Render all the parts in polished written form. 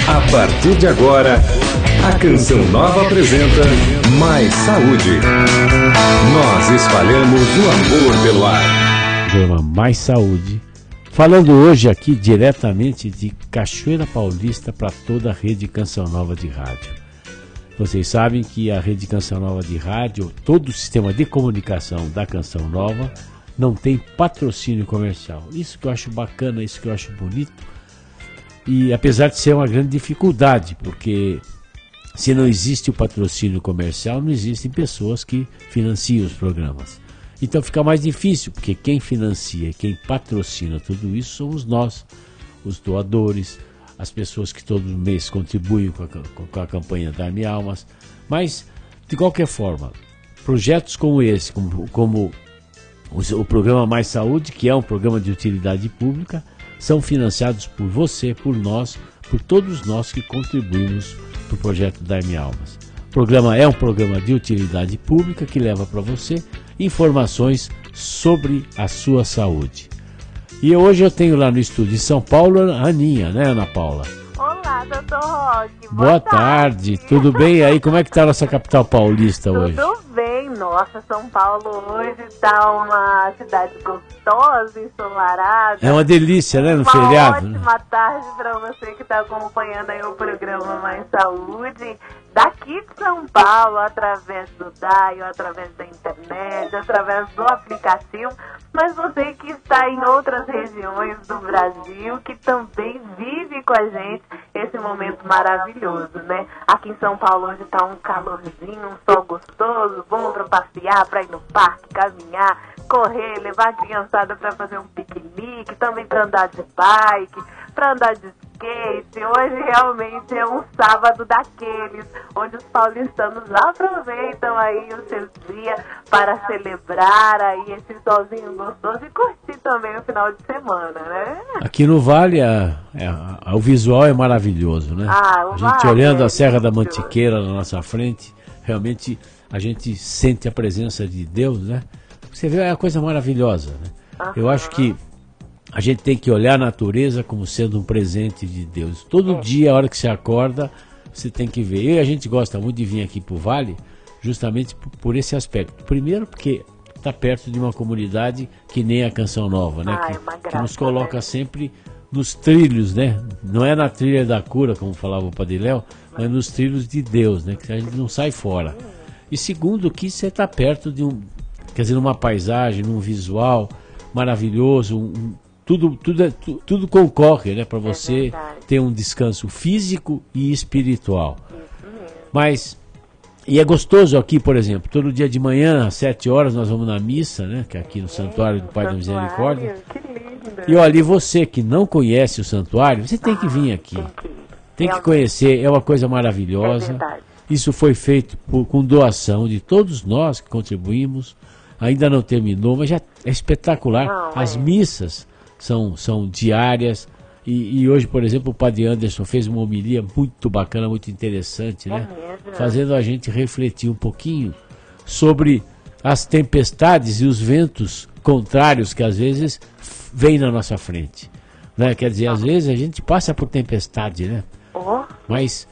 A partir de agora, a Canção Nova apresenta Mais Saúde. Nós espalhamos o amor pelo ar. Programa Mais Saúde. Falando hoje aqui diretamente de Cachoeira Paulista para toda a rede Canção Nova de rádio. Vocês sabem que a rede Canção Nova de rádio, todo o sistema de comunicação da Canção Nova, não tem patrocínio comercial. Isso que eu acho bacana, isso que eu acho bonito. E apesar de ser uma grande dificuldade, porque se não existe o patrocínio comercial, não existem pessoas que financiam os programas. Então fica mais difícil, porque quem financia, quem patrocina tudo isso somos nós, os doadores, as pessoas que todo mês contribuem com a campanha Dar-me Almas. Mas, de qualquer forma, projetos como esse, como o programa Mais Saúde, que é um programa de utilidade pública, são financiados por você, por nós, por todos nós que contribuímos para o projeto Dar-me Almas. O programa é um programa de utilidade pública que leva para você informações sobre a sua saúde. E hoje eu tenho lá no estúdio de São Paulo a Aninha, né, Ana Paula? Olá, doutor Roque. Boa tarde. Tudo bem aí? Como é que está a nossa capital paulista hoje? Tudo bem. Nossa, São Paulo hoje está uma cidade gostosa, ensolarada. É uma delícia, né, no feriado? Uma ótima tarde para você que está acompanhando aí o programa Mais Saúde. Daqui de São Paulo, através do DAIO, através da internet, através do aplicativo, mas você que está em outras regiões do Brasil, que também vive com a gente esse momento maravilhoso, né? Aqui em São Paulo hoje está um calorzinho, um sol gostoso, bom para passear, para ir no parque, caminhar, correr, levar a criançada para fazer um piquenique, também para andar de bike, para andar de skate. Hoje realmente é um sábado daqueles, onde os paulistanos aproveitam aí o seu dia para celebrar aí esse solzinho gostoso e curtir também o final de semana, né? Aqui no Vale o visual é maravilhoso, né? A gente olhando a Serra da Mantiqueira na nossa frente, realmente a gente sente a presença de Deus, né? Você vê, é uma coisa maravilhosa, né? Eu acho que a gente tem que olhar a natureza como sendo um presente de Deus. Todo dia, a hora que você acorda, você tem que ver. E a gente gosta muito de vir aqui para o Vale, justamente por esse aspecto. Primeiro porque está perto de uma comunidade que nem a Canção Nova, né? Que nos coloca sempre nos trilhos, né? Não é na trilha da cura, como falava o Padre Léo, mas nos trilhos de Deus, né? Que a gente não sai fora. E segundo, que você está perto de quer dizer, numa paisagem, num visual maravilhoso, tudo concorre, né, para você ter um descanso físico e espiritual. Mas, e é gostoso aqui, por exemplo, todo dia de manhã, às 7 horas, nós vamos na missa, né, que é aqui no Santuário do Pai da Misericórdia. Que lindo. E olha, você que não conhece o santuário, você tem que vir aqui. Tem que conhecer, é uma coisa maravilhosa. Isso foi feito com doação de todos nós que contribuímos. Ainda não terminou, mas já é espetacular. As missas são diárias e hoje, por exemplo, o Padre Anderson fez uma homilia muito bacana, muito interessante, né? Fazendo a gente refletir um pouquinho sobre as tempestades e os ventos contrários que às vezes vêm na nossa frente, né? Quer dizer, às vezes a gente passa por tempestade, né? Mas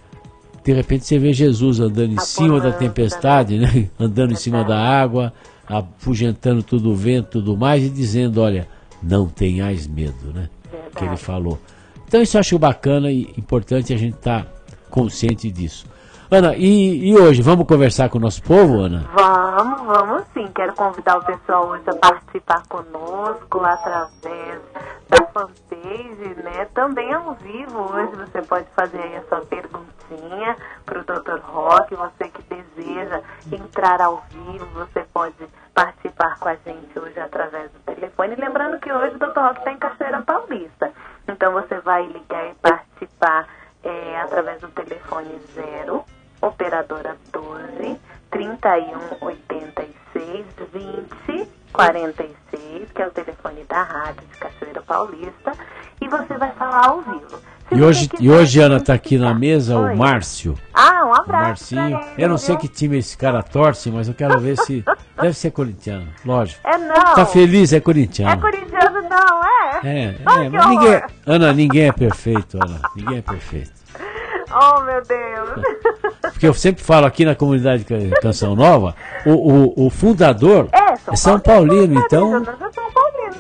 de repente você vê Jesus andando em cima da tempestade, né? Andando em cima da água, afugentando todo o vento, tudo mais, e dizendo, olha, não tenhais medo, né? Que ele falou. Então isso eu acho bacana e importante a gente estar consciente disso. Ana, e hoje, vamos conversar com o nosso povo, Ana? Vamos sim. Quero convidar o pessoal hoje a participar conosco através da fanpage, né? Também ao vivo hoje você pode fazer aí a sua perguntinha para o Dr. Roque. Você que deseja entrar ao vivo, você pode participar com a gente hoje através do telefone. Lembrando que hoje o Dr. Roque está em Cachoeira Paulista. Então você vai ligar e participar através do telefone 0, operadora 12, 31 86 20 46, que é o telefone da rádio de Cachoeira Paulista, e você vai falar ao vivo. E hoje, Ana, está aqui na mesa o Márcio. Um abraço. Marcinho. Eu não sei que time esse cara torce, mas eu quero ver se... Deve ser corintiano, lógico. Não. Tá feliz, é corintiano. É corintiano não, mas ninguém... Ana, ninguém é perfeito, Ana. Ninguém é perfeito. Oh, meu Deus. Porque eu sempre falo aqui na comunidade Canção Nova, o fundador é São Paulino, então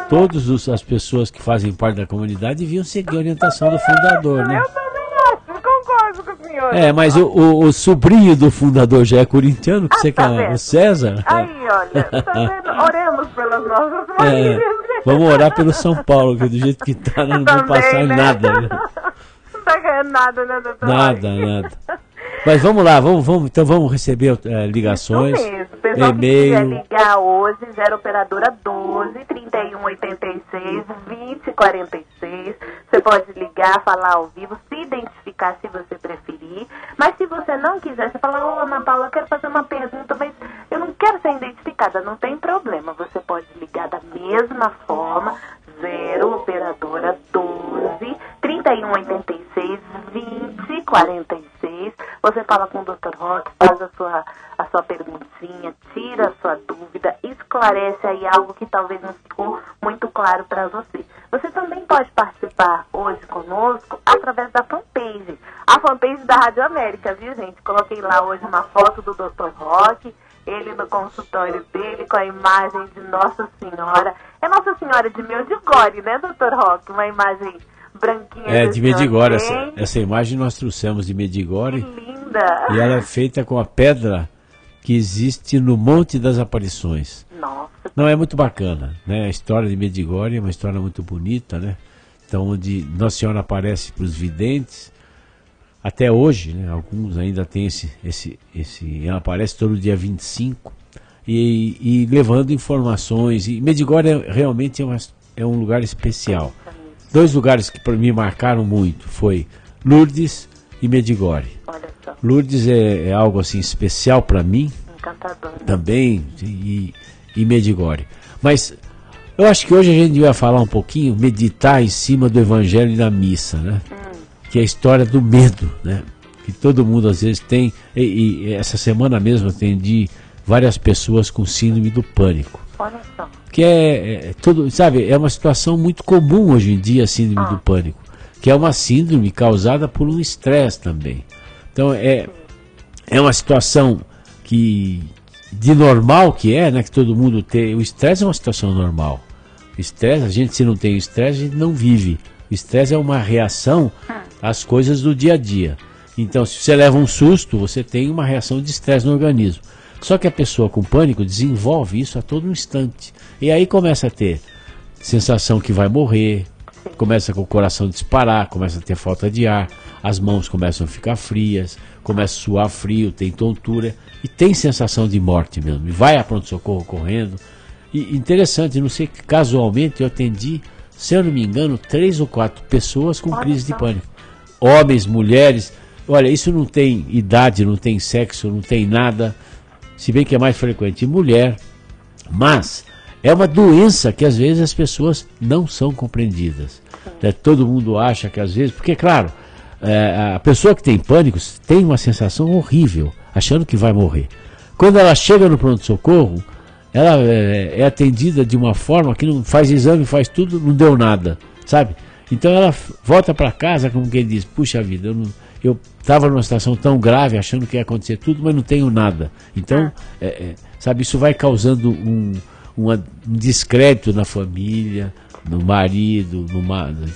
todas as pessoas que fazem parte da comunidade deviam seguir a orientação do fundador, né? Eu também acho, concordo com o senhor. É, mas o sobrinho do fundador já é corintiano, que você tá quer, vendo? o César. Aí, olha, tá vendo? Oremos pelas nossas famílias. Vamos orar pelo São Paulo, que do jeito que tá, não vai passar em né? nada. Né? Não tá ganhando nada, né, doutor? Nada. Mas vamos lá, então vamos receber ligações, Isso mesmo. Pessoal que e-mail. quiser ligar hoje, 0 operadora 12 31 86 20 46. Você pode ligar, falar ao vivo, se identificar se você preferir. Mas se você não quiser, você fala, ô Ana Paula, eu quero fazer uma pergunta, mas eu não quero ser identificada, não tem problema. Você pode ligar da mesma forma, 0 operadora 12 31 86 20 46. Você fala com o Dr. Roque, faz a sua perguntinha, tira a sua dúvida, esclarece aí algo que talvez não ficou muito claro para você. Você também pode participar hoje conosco através da fanpage. A fanpage da Rádio América, viu, gente? Coloquei lá hoje uma foto do Dr. Roque, ele no consultório dele, com a imagem de Nossa Senhora. É Nossa Senhora de Medjugorje, né, Dr. Roque? Uma imagem branquinha. De Medjugorje. Essa imagem nós trouxemos de Medjugorje. Que linda! E ela é feita com a pedra que existe no Monte das Aparições. Nossa. Não, é muito bacana, né? A história de Medjugorje é uma história muito bonita, né? Então, onde Nossa Senhora aparece para os videntes, até hoje, né? Alguns ainda têm ela aparece todo dia 25, e levando informações. E Medjugorje realmente é um lugar especial. 2 lugares que para mim marcaram muito foi Lourdes e Medjugorje. Olha só. Lourdes é algo assim especial para mim, Encantador. também, e Medjugorje. Mas eu acho que hoje a gente vai falar um pouquinho, meditar em cima do Evangelho e da missa, né? Que é a história do medo, né? Que todo mundo às vezes tem, e essa semana mesmo eu atendi várias pessoas com síndrome do pânico. Olha só. Que é uma situação muito comum hoje em dia, a síndrome do pânico, que é uma síndrome causada por um estresse também. Então é uma situação de normal que né, que todo mundo tem. O estresse é uma situação normal. O estresse, se não tem estresse, a gente não vive. O estresse é uma reação às coisas do dia a dia. Então, se você leva um susto, você tem uma reação de estresse no organismo. Só que a pessoa com pânico desenvolve isso a todo instante. E aí começa a ter sensação que vai morrer, começa com o coração disparar, começa a ter falta de ar, as mãos começam a ficar frias, começa a suar frio, tem tontura e tem sensação de morte mesmo. E vai a pronto-socorro correndo. E interessante, não sei, casualmente eu atendi, se eu não me engano, 3 ou 4 pessoas com crise de pânico. Homens, mulheres. Olha, isso não tem idade, não tem sexo, não tem nada. Se bem que é mais frequente em mulher, mas é uma doença que às vezes as pessoas não são compreendidas. Né? Todo mundo acha que às vezes, porque claro, a pessoa que tem pânico tem uma sensação horrível, achando que vai morrer. Quando ela chega no pronto-socorro, ela é atendida de uma forma que não faz exame, faz tudo, não deu nada, sabe? Então ela volta para casa como quem diz, puxa vida, eu estava numa situação tão grave, achando que ia acontecer tudo, mas não tenho nada. Então, sabe, isso vai causando um descrédito na família, no marido,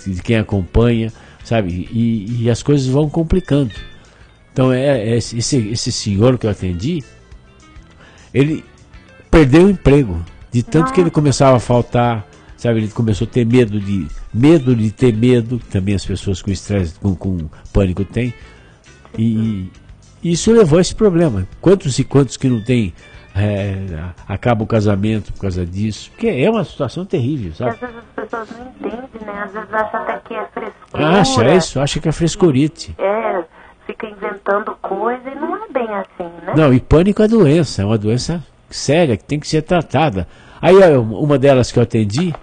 de quem acompanha, sabe? E as coisas vão complicando. Então, esse senhor que eu atendi, ele perdeu o emprego, de tanto que ele começava a faltar, sabe? Ele começou a ter medo de ter medo, que também as pessoas com estresse, com pânico têm. E isso levou a esse problema. Quantos e quantos que não tem, acaba o casamento por causa disso? Porque é uma situação terrível, sabe? Às vezes as pessoas não entendem, né? Às vezes acham até que é frescura. Acha que é frescurite. Fica inventando coisa e não é bem assim, né? Não, e pânico é doença, é uma doença séria, que tem que ser tratada. Aí uma delas que eu atendi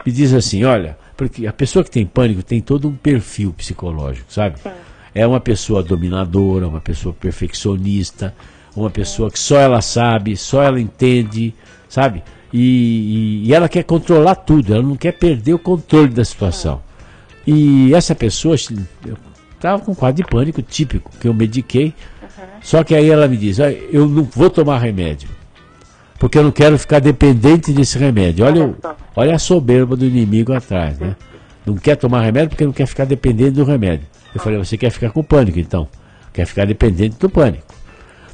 me diz assim, olha, porque a pessoa que tem pânico tem todo um perfil psicológico, sabe? Sim. É uma pessoa dominadora, uma pessoa perfeccionista, uma pessoa que só ela sabe, só ela entende, sabe? E ela quer controlar tudo, ela não quer perder o controle da situação. E essa pessoa, estava com um quadro de pânico típico, que eu mediquei. Só que aí ela me diz, eu não vou tomar remédio, porque eu não quero ficar dependente desse remédio. Olha a soberba do inimigo atrás, né? Não quer tomar remédio porque não quer ficar dependente do remédio. Eu falei, você quer ficar com pânico então? Quer ficar dependente do pânico.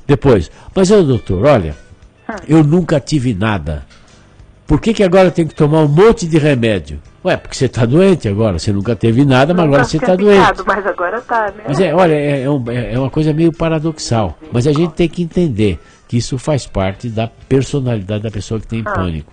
Depois, mas doutor, olha, eu nunca tive nada. Por que agora eu tenho que tomar um monte de remédio? Ué, porque você está doente agora. Você nunca teve nada, mas agora você está doente. Mas agora está, né? Mas olha, é uma coisa meio paradoxal. Mas a gente tem que entender que isso faz parte da personalidade da pessoa que tem pânico.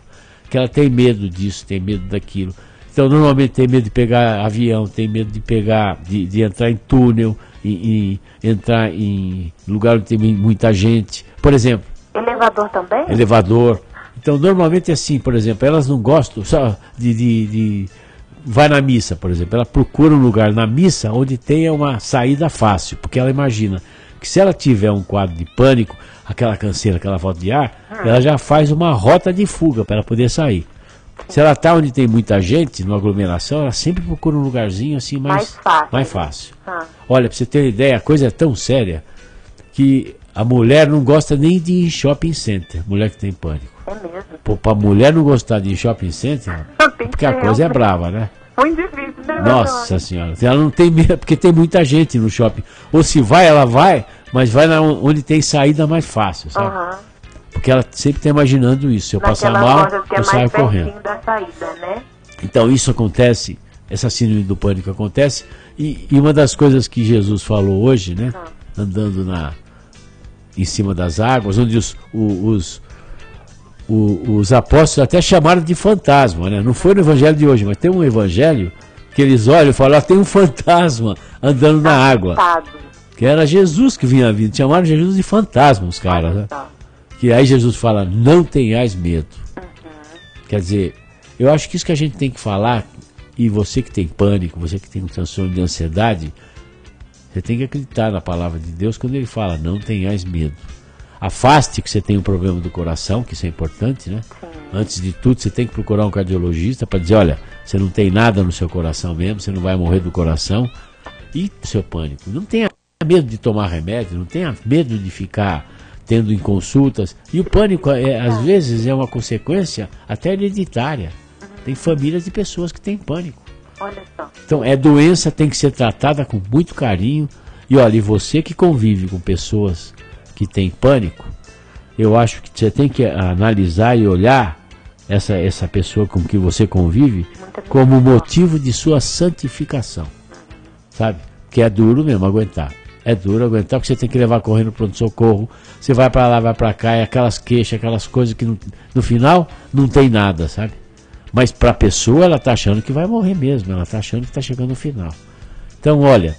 Que ela tem medo disso, tem medo daquilo. Então, normalmente tem medo de pegar avião, tem medo de pegar, de entrar em túnel, e entrar em lugar onde tem muita gente. Por exemplo... Elevador também? Elevador. Então, normalmente é assim, por exemplo, elas não gostam só vai na missa, por exemplo. Ela procura um lugar na missa onde tenha uma saída fácil, porque ela imagina que se ela tiver um quadro de pânico, aquela canseira, aquela falta de ar, ela já faz uma rota de fuga para ela poder sair. Se ela está onde tem muita gente, numa aglomeração, ela sempre procura um lugarzinho assim mais fácil. Olha, para você ter uma ideia, a coisa é tão séria que a mulher não gosta nem de ir em shopping center, mulher que tem pânico. É mesmo? Pô, pra mulher não gostar de ir em shopping center, porque a coisa é brava, né? Muito difícil, né? Nossa senhora, ela não tem medo, porque tem muita gente no shopping. Ou se vai, ela vai, mas vai onde tem saída mais fácil, sabe? Porque ela sempre está imaginando isso. Se eu passar mal, eu saio correndo. Da saída, né? Então isso acontece, essa síndrome do pânico acontece. E uma das coisas que Jesus falou hoje, né? Andando em cima das águas, onde os apóstolos até chamaram de fantasma, né? Não foi no evangelho de hoje, mas tem um evangelho que eles olham e falam, tem um fantasma andando na água. Que era Jesus que vinha vindo. Chamaram Jesus de fantasma, os caras, né? Que aí Jesus fala, não tenhais medo. Quer dizer, eu acho que isso que a gente tem que falar, e você que tem pânico, você que tem um transtorno de ansiedade, você tem que acreditar na palavra de Deus quando ele fala, não tenhais medo. Afaste que você tem um problema do coração, que isso é importante, né? Antes de tudo, você tem que procurar um cardiologista para dizer, olha, você não tem nada no seu coração mesmo, você não vai morrer do coração. E o seu pânico, não tenha medo de tomar remédio, não tenha medo de ficar tendo em consultas. E o pânico, às vezes, é uma consequência até hereditária. Tem famílias de pessoas que têm pânico. Olha só. Então, doença, tem que ser tratada com muito carinho. E olha, e você que convive com pessoas que têm pânico, eu acho que você tem que analisar e olhar essa pessoa com que você convive como motivo de sua santificação. Sabe? Que é duro mesmo aguentar. É duro aguentar, porque você tem que levar correndo para pronto-socorro. Você vai para lá, vai para cá, é aquelas queixas, aquelas coisas que no final não tem nada, sabe? Mas para a pessoa, ela está achando que vai morrer mesmo, ela está achando que está chegando no final. Então, olha,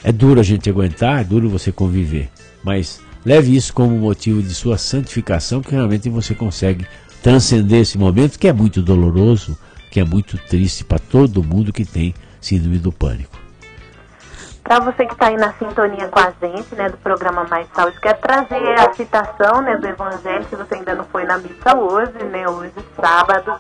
é duro a gente aguentar, é duro você conviver, mas leve isso como motivo de sua santificação, que realmente você consegue transcender esse momento, que é muito doloroso, que é muito triste para todo mundo que tem síndrome do pânico. Para você que está aí na sintonia com a gente, né, do programa Mais Saúde, quer trazer a citação, né, do Evangelho, se você ainda não foi na missa hoje, né, hoje sábado,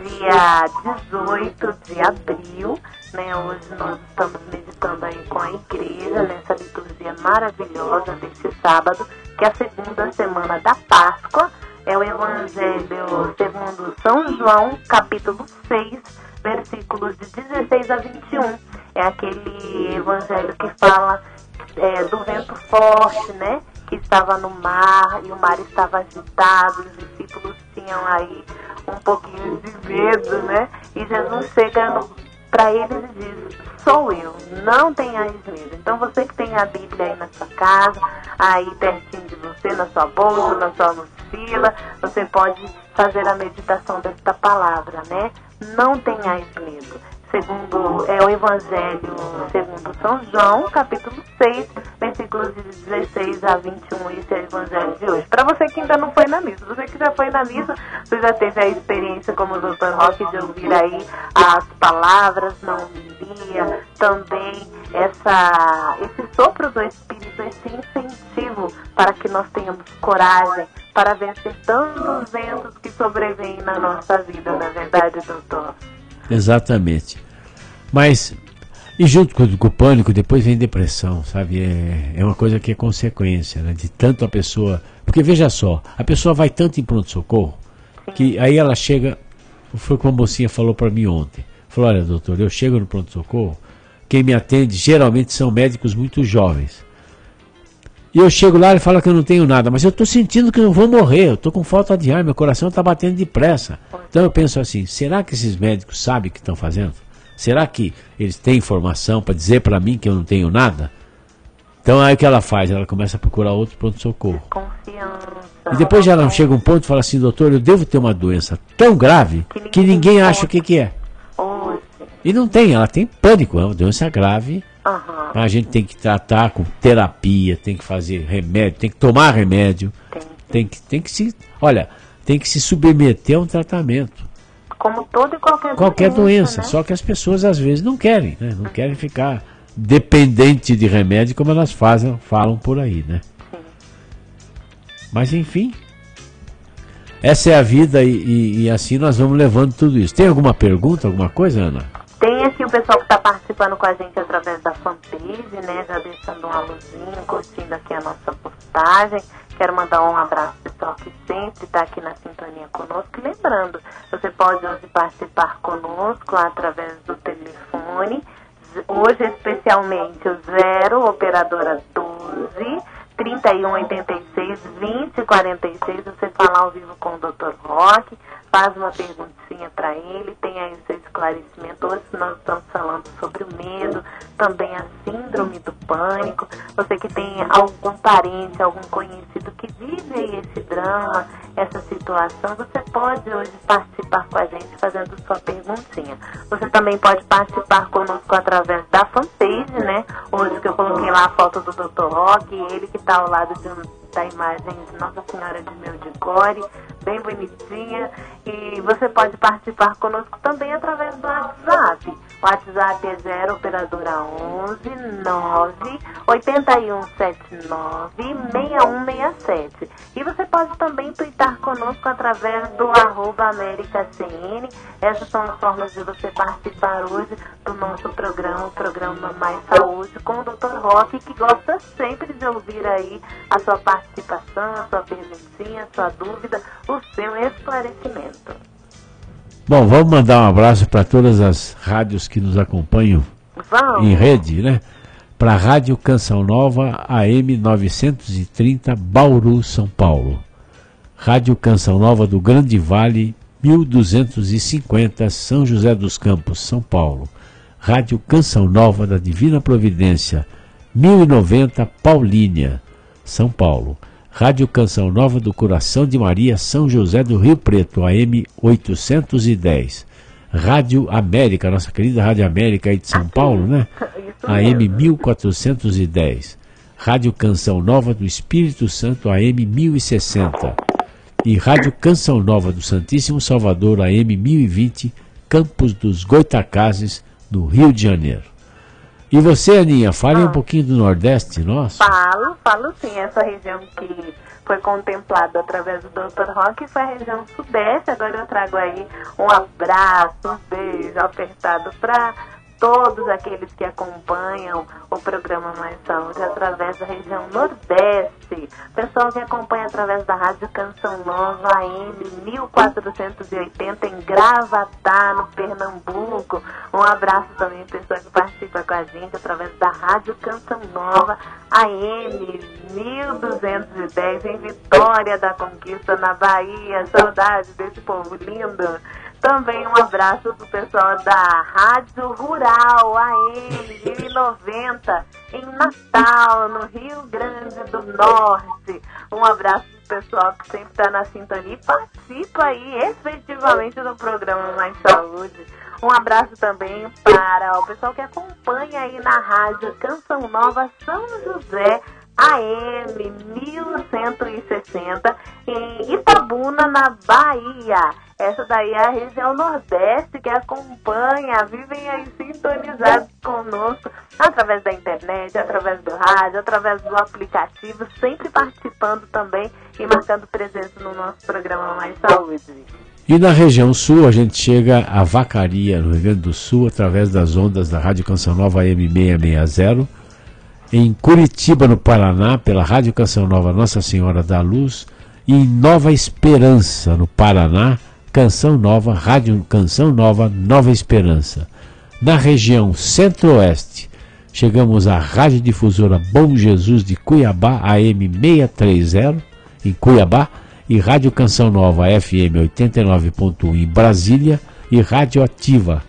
dia 18 de abril, né, hoje nós estamos meditando aí com a igreja, nessa liturgia maravilhosa desse sábado, que é a segunda semana da Páscoa, é o Evangelho segundo São João, capítulo 6, versículos de 16 a 21. É aquele evangelho que fala do vento forte, né? Que estava no mar e o mar estava agitado, os discípulos tinham aí um pouquinho de medo, né? E Jesus chega para eles e diz, sou eu, não tenhais medo. Então você que tem a Bíblia aí na sua casa, aí pertinho de você, na sua bolsa, na sua mochila, você pode fazer a meditação desta palavra, né? Não tenhais medo. Segundo o Evangelho segundo São João, capítulo 6, versículos de 16 a 21, esse é o Evangelho de hoje. Para você que ainda não foi na missa, você que já foi na missa, você já teve a experiência como o Dr. Roque de ouvir aí as palavras na homilia, também esse sopro do Espírito, esse incentivo para que nós tenhamos coragem para vencer tantos ventos que sobrevêm na nossa vida, na verdade, doutor? Exatamente. Mas E junto com o pânico, depois vem depressão, sabe? É uma coisa que é consequência, né? De tanto a pessoa... Porque veja só, a pessoa vai tanto em pronto-socorro, que aí ela chega... Foi como a mocinha falou para mim ontem. Falou, olha, doutor, eu chego no pronto-socorro, quem me atende geralmente são médicos muito jovens. E eu chego lá e falo que eu não tenho nada, mas eu estou sentindo que eu vou morrer, eu estou com falta de ar, meu coração está batendo depressa. Então eu penso assim, será que esses médicos sabem o que estão fazendo? Será que eles têm informação para dizer para mim que eu não tenho nada? Então aí o que ela faz? Ela começa a procurar outro pronto-socorro. Confiança. E depois já não chega um ponto e fala assim, doutor, eu devo ter uma doença tão grave que ninguém acha o que é. E não tem, ela tem pânico, é uma doença grave. A gente tem que tratar com terapia, tem que fazer remédio, tem que tomar remédio. Tem que se submeter a um tratamento. Como toda e qualquer doença, né? Só que as pessoas às vezes não querem, né? Não querem ficar dependente de remédio como elas falam por aí, né? Sim. Mas enfim, essa é a vida e assim nós vamos levando tudo isso. Tem alguma pergunta, alguma coisa, Ana? Tem aqui o pessoal que está participando com a gente através da fanpage, né? Já deixando um alôzinho, curtindo aqui a nossa postagem. Quero mandar um abraço ao pessoal que sempre está aqui na sintonia conosco. E lembrando, você pode hoje participar conosco através do telefone. Hoje, especialmente, o 0, operadora 12, 3186 2046. Você fala ao vivo com o Dr. Roque, faz uma perguntinha para ele, tem aí o seu esclarecimento. Hoje nós estamos falando sobre o medo, também a síndrome do pânico. Você que tem algum parente, algum conhecido que vive aí esse drama, essa situação, você pode hoje participar com a gente fazendo sua perguntinha. Você também pode participar conosco através da fanpage, né? Hoje que eu coloquei lá a foto do Dr. Roque, ele que está ao lado da imagem de Nossa Senhora de Meldicore, bem bonitinha. E você pode participar conosco também através do WhatsApp. O WhatsApp é 0 operadora 11 9 8179 6167. E você pode também twittar conosco através do @AméricaCN. Essas são as formas de você participar hoje do nosso programa, o programa Mais Saúde, com o Dr. Roque, que gosta sempre de ouvir aí a sua participação, a sua perguntinha, a sua dúvida, o seu esclarecimento. Bom, vamos mandar um abraço para todas as rádios que nos acompanham em rede, né? Para a Rádio Canção Nova, AM 930, Bauru, São Paulo. Rádio Canção Nova do Grande Vale, 1250, São José dos Campos, São Paulo. Rádio Canção Nova da Divina Providência, 1090, Paulínia, São Paulo. Rádio Canção Nova do Coração de Maria, São José do Rio Preto, AM 810. Rádio América, nossa querida Rádio América aí de São Paulo, né? AM 1410. Rádio Canção Nova do Espírito Santo, AM 1060. E Rádio Canção Nova do Santíssimo Salvador, AM 1020, Campos dos Goitacazes, no Rio de Janeiro. E você, Aninha, fale um pouquinho do Nordeste nosso. Falo sim. Essa região que foi contemplada através do Dr. Roque foi a região Sudeste. Agora eu trago aí um abraço, um beijo apertado para todos aqueles que acompanham o programa Mais Saúde através da região Nordeste. Pessoal que acompanha através da Rádio Canção Nova, AM 1480 em Gravatá, no Pernambuco. Um abraço também, pessoal que participa com a gente através da Rádio Canção Nova, AM 1210 em Vitória da Conquista, na Bahia. Saudade desse povo lindo. Também um abraço pro pessoal da Rádio Rural, AM 1090, em Natal, no Rio Grande do Norte. Um abraço pro pessoal que sempre está na sintonia e participa aí efetivamente do programa Mais Saúde. Um abraço também para o pessoal que acompanha aí na Rádio Canção Nova São José, AM 1160, em Itabuna, na Bahia. Essa daí é a região Nordeste que acompanha, vivem aí sintonizados conosco, através da internet, através do rádio, através do aplicativo, sempre participando também e marcando presença no nosso programa Mais Saúde. E na região sul a gente chega a Vacaria, no Rio Grande do Sul, através das ondas da Rádio Canção Nova AM660, em Curitiba, no Paraná, pela Rádio Canção Nova Nossa Senhora da Luz, e em Nova Esperança, no Paraná, Canção Nova, Rádio Canção Nova Nova Esperança. Na região centro-oeste, chegamos à Rádio Difusora Bom Jesus de Cuiabá, AM630, em Cuiabá, e Rádio Canção Nova FM 89.1 em Brasília, e Rádio Ativa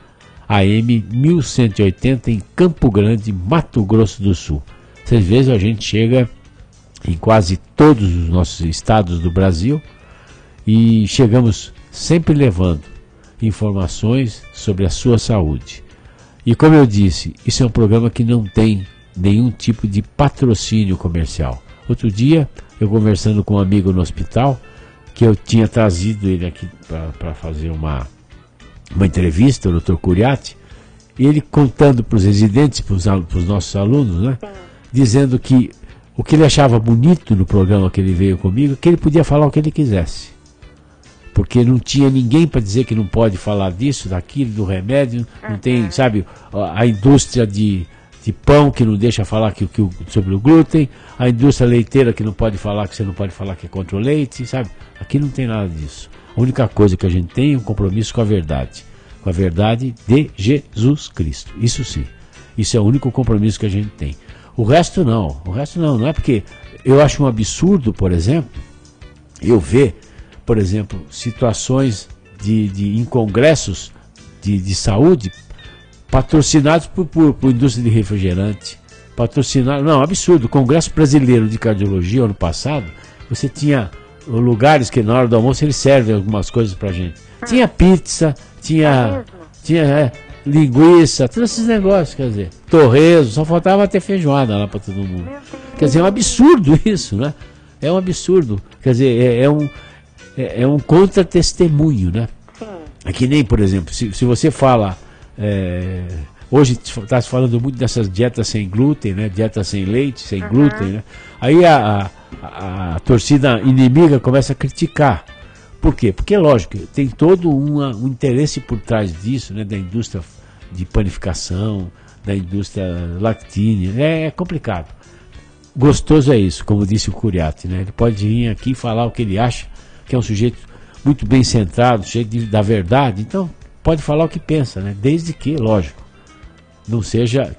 AM 1180 em Campo Grande, Mato Grosso do Sul. Vocês veem, a gente chega em quase todos os nossos estados do Brasil e chegamos sempre levando informações sobre a sua saúde. E como eu disse, isso é um programa que não tem nenhum tipo de patrocínio comercial. Outro dia, eu conversando com um amigo no hospital, que eu tinha trazido ele aqui para fazer uma entrevista, o Dr. Curiati, ele contando para os residentes, para os nossos alunos, né, dizendo que o que ele achava bonito no programa que ele veio comigo, que ele podia falar o que ele quisesse. Porque não tinha ninguém para dizer que não pode falar disso, daquilo, do remédio, não tem, sabe, a indústria de pão que não deixa falar sobre o glúten, a indústria leiteira que não pode falar que você não pode falar que é contra o leite, sabe? Aqui não tem nada disso. A única coisa que a gente tem é um compromisso com a verdade de Jesus Cristo. Isso sim, isso é o único compromisso que a gente tem. O resto não é porque eu acho um absurdo, por exemplo, eu ver, por exemplo, situações em congressos de saúde patrocinados por indústria de refrigerante, não, absurdo. O Congresso Brasileiro de Cardiologia, ano passado, você tinha lugares que na hora do almoço eles servem algumas coisas pra gente. Tinha pizza, tinha linguiça, todos esses negócios, quer dizer, torresmo, só faltava ter feijoada lá pra todo mundo. Quer dizer, é um absurdo isso, né? É um absurdo, quer dizer, é um contra-testemunho, né? É que nem, por exemplo, se você fala, hoje está se falando muito dessas dietas sem glúten, né? Dieta sem leite, sem glúten, né? Aí a torcida inimiga começa a criticar. Por quê? Porque, lógico, tem todo um interesse por trás disso, né? Da indústria de panificação, da indústria lactínia. É complicado. Gostoso é isso, como disse o Curiati, né? Ele pode vir aqui e falar o que ele acha, que é um sujeito muito bem centrado, cheio da verdade. Então, pode falar o que pensa, né? Desde que, lógico,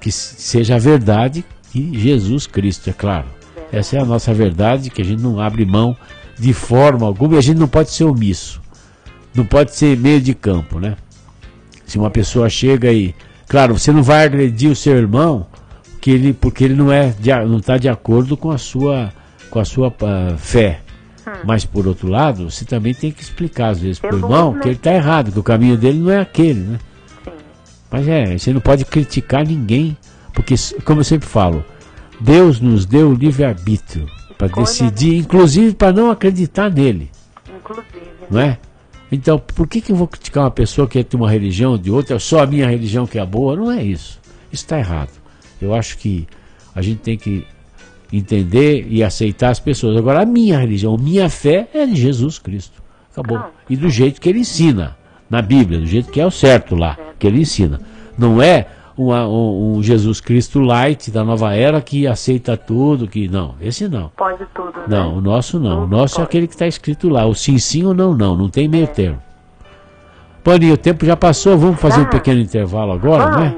que seja a verdade de Jesus Cristo, é claro. Essa é a nossa verdade, que a gente não abre mão de forma alguma, e a gente não pode ser omisso, não pode ser meio de campo, né? Se uma pessoa chega e, claro, você não vai agredir o seu irmão porque ele não está de acordo com a sua fé. Mas por outro lado, você também tem que explicar às vezes para o irmão que ele está errado, que o caminho dele não é aquele, né? Mas você não pode criticar ninguém, porque, como eu sempre falo, Deus nos deu o livre-arbítrio para decidir, inclusive para não acreditar nele. Não é? Então, por que eu vou criticar uma pessoa que tem uma religião de outra, só a minha religião que é boa? Não é isso. Isso está errado. Eu acho que a gente tem que entender e aceitar as pessoas. Agora, a minha religião, minha fé é de Jesus Cristo. Acabou. E do jeito que ele ensina na Bíblia, do jeito que é o certo lá, que ele ensina. Não é um Jesus Cristo light da nova era que aceita tudo, que não, esse não. Pode tudo, né? Não, o nosso não. O nosso é aquele que está escrito lá, o sim ou não tem meio termo. Paulinho, o tempo já passou, vamos fazer um pequeno intervalo agora, né?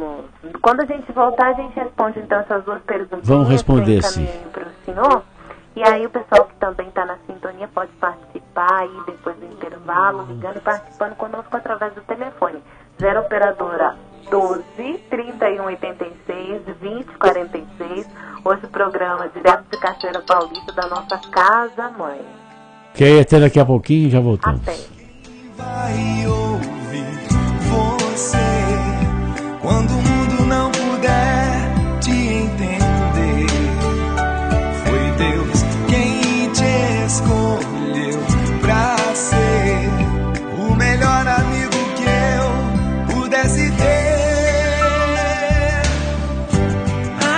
Quando a gente voltar, a gente responde então essas duas perguntas. Vamos responder, sim. Para o senhor. E aí o pessoal que também está na sintonia pode participar aí depois do intervalo, ligando e participando conosco através do telefone. 0 operadora 12 31 86 20 46. Hoje o programa direto de Cachoeira Paulista da nossa Casa Mãe. Que aí até daqui a pouquinho já voltamos. Até. Vai ouvir você quando o mundo não puder te entender. Foi Deus quem te escolheu pra ser o melhor amigo que eu pudesse ter.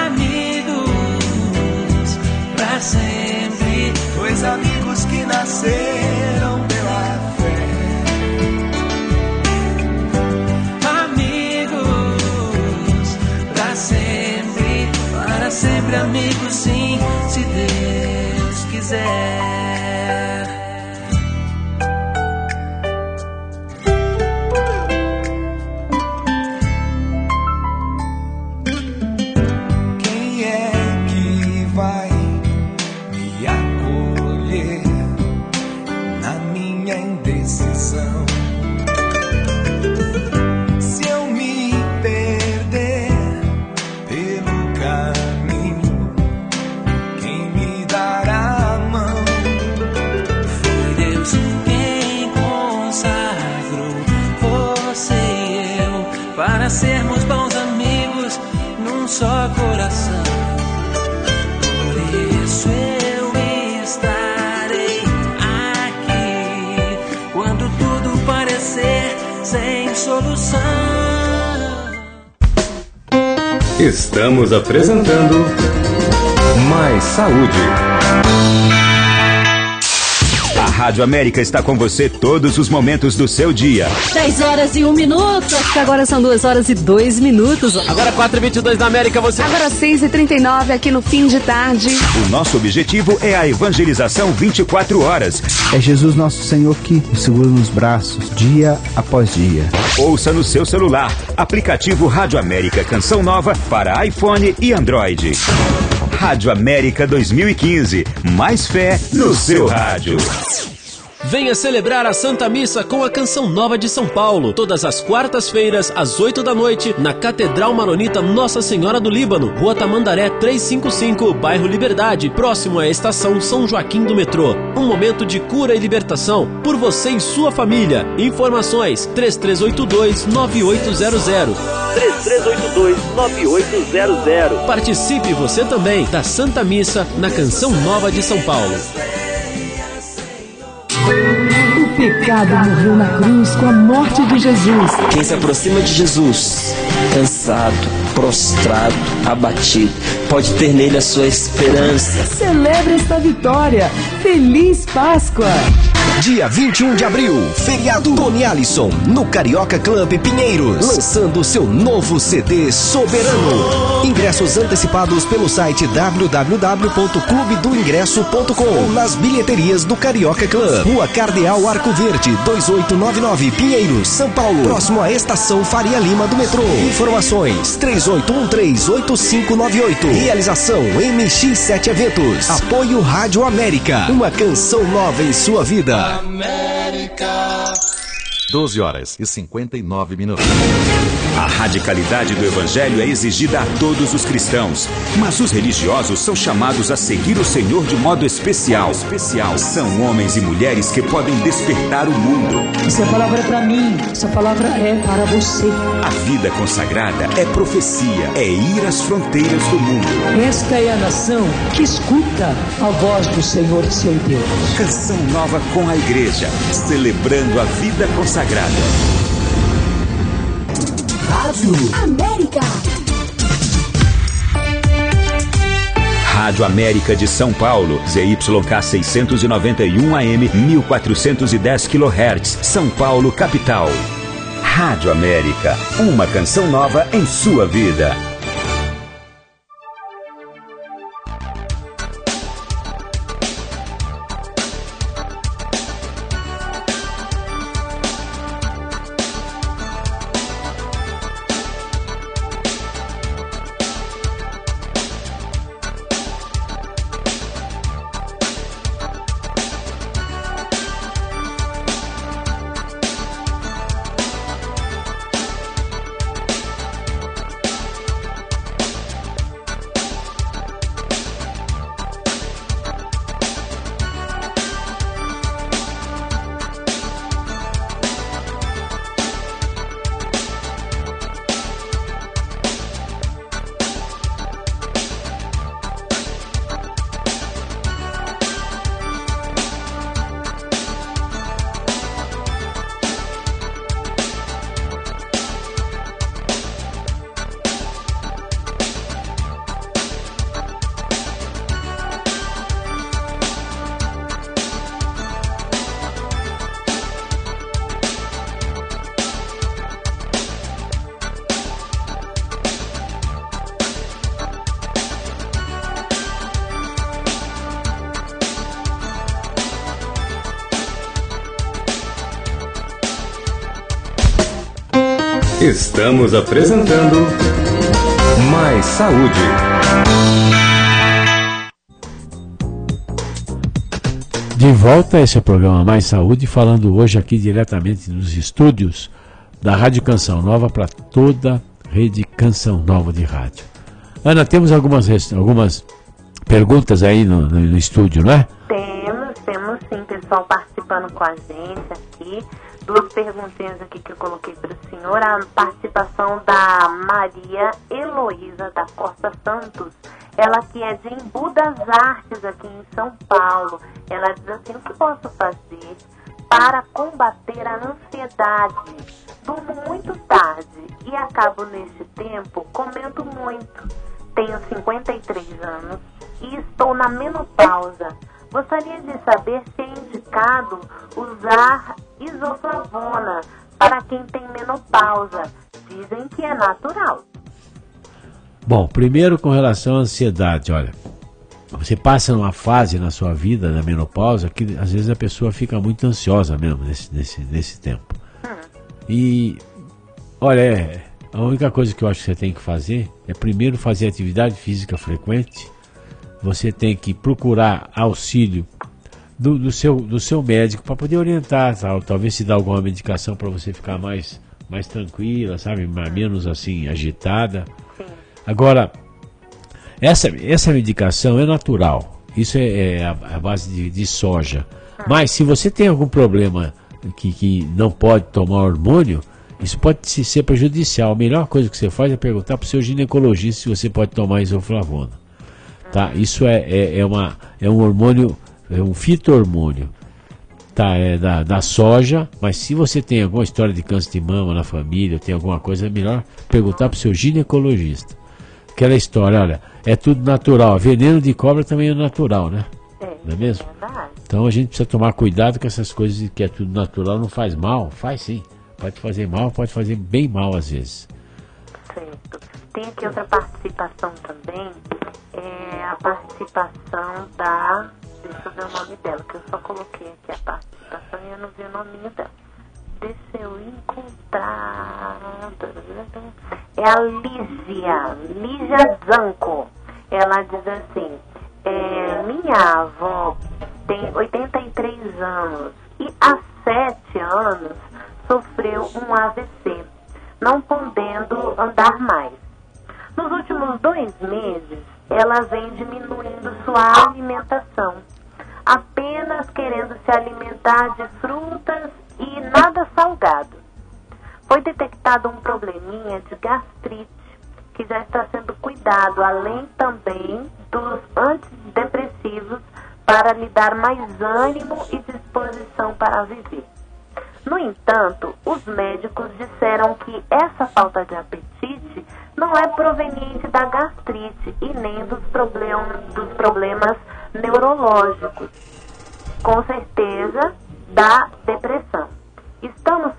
Amigos pra sempre, dois amigos que nasceram pela fé. para sempre amigos, sim, se Deus quiser. Quem é que vai me acolher na minha indecisão? Se eu me perder pelo caminho, quem me dará a mão? Foi Deus quem consagrou você e eu para sermos bons amigos num só coração. Por isso eu estarei aqui quando tudo parecer sem solução. Estamos apresentando Mais Saúde. A Rádio América está com você todos os momentos do seu dia. 10 horas e 1 minuto. Agora são 2 horas e 2 minutos. Agora 4h22 da América, você... Agora 6h39 aqui no fim de tarde. O nosso objetivo é a evangelização 24 horas. É Jesus nosso Senhor que nos segura nos braços, dia após dia. Ouça no seu celular, aplicativo Rádio América Canção Nova para iPhone e Android. Rádio América 2015, mais fé no seu rádio. Venha celebrar a Santa Missa com a Canção Nova de São Paulo, todas as quartas-feiras, às 8 da noite, na Catedral Maronita Nossa Senhora do Líbano, Rua Tamandaré 355, bairro Liberdade, próximo à estação São Joaquim do metrô. Um momento de cura e libertação por você e sua família. Informações 3382-9800. 3382-9800. Participe você também da Santa Missa na Canção Nova de São Paulo. O pecado morreu na cruz com a morte de Jesus. Quem se aproxima de Jesus, cansado, prostrado, abatido, pode ter nele a sua esperança. Celebre esta vitória. Feliz Páscoa! Dia 21 de abril, feriado Tony Alisson, no Carioca Club Pinheiros, lançando seu novo CD Soberano. Ingressos antecipados pelo site www.clubedoingresso.com ou nas bilheterias do Carioca Club. Rua Cardeal Arco Verde, 2899, Pinheiros, São Paulo, próximo à estação Faria Lima do metrô. Informações 3813-8598. Realização MX7 Eventos. Apoio Rádio América, uma canção nova em sua vida. América. 12 horas e 59 minutos. A radicalidade do Evangelho é exigida a todos os cristãos, mas os religiosos são chamados a seguir o Senhor de modo especial. São homens e mulheres que podem despertar o mundo. Essa palavra é para mim, essa palavra é para você. A vida consagrada é profecia, é ir às fronteiras do mundo. Esta é a nação que escuta a voz do Senhor seu Deus. Canção Nova com a Igreja, celebrando a vida consagrada. Rádio América. Rádio América de São Paulo, ZYK 691 AM, 1410 kHz, São Paulo, capital. Rádio América, uma canção nova em sua vida. Estamos apresentando Mais Saúde. De volta a esse programa Mais Saúde, falando hoje aqui diretamente nos estúdios da Rádio Canção Nova para toda a rede Canção Nova de rádio. Ana, temos algumas perguntas aí no estúdio, não é? Temos sim, pessoal participando com a gente aqui. 2 perguntinhas aqui que eu coloquei para o senhor. A participação da Maria Heloísa da Costa Santos. Ela que é de Embu das Artes, aqui em São Paulo. Ela diz assim: o que posso fazer para combater a ansiedade? Durmo muito tarde e acabo neste tempo comendo muito. Tenho 53 anos e estou na menopausa. Gostaria de saber se é indicado usar isoflavona para quem tem menopausa. Dizem que é natural. Bom, primeiro com relação à ansiedade, olha, você passa numa fase na sua vida da menopausa que às vezes a pessoa fica muito ansiosa mesmo nesse tempo. E, olha, a única coisa que eu acho que você tem que fazer é primeiro fazer atividade física frequente. Você tem que procurar auxílio do seu médico para poder orientar, talvez se dar alguma medicação para você ficar mais tranquila, sabe, menos assim agitada. Agora, essa medicação é natural, isso é a base de soja. Mas se você tem algum problema que não pode tomar hormônio, isso pode ser prejudicial. A melhor coisa que você faz é perguntar para o seu ginecologista se você pode tomar isoflavona. Tá? Isso é um hormônio, é um fito-hormônio, tá? É da soja, mas se você tem alguma história de câncer de mama na família, tem alguma coisa, é melhor perguntar para o seu ginecologista. Aquela história, olha, é tudo natural. Veneno de cobra também é natural, né? Não é mesmo? Então a gente precisa tomar cuidado com essas coisas que é tudo natural, não faz mal. Faz sim. Pode fazer mal, pode fazer bem mal às vezes. Certo. Tem aqui outra participação também. É a participação da... Deixa eu ver o nome dela, que eu só coloquei aqui a participação e eu não vi o nominho dela. Deixa eu encontrar... É a Lígia Zanco. Ela diz assim: minha avó tem 83 anos e há 7 anos sofreu um AVC, não podendo andar mais. Nos últimos 2 meses, ela vem diminuindo sua alimentação, apenas querendo se alimentar de frutas e nada salgado. Foi detectado um probleminha de gastrite, que já está sendo cuidado, além também dos antidepressivos para lhe dar mais ânimo e disposição para viver. No entanto, os médicos disseram que essa falta de apetite não é proveniente da gastrite e nem dos problemas neurológicos, com certeza da depressão. Estamos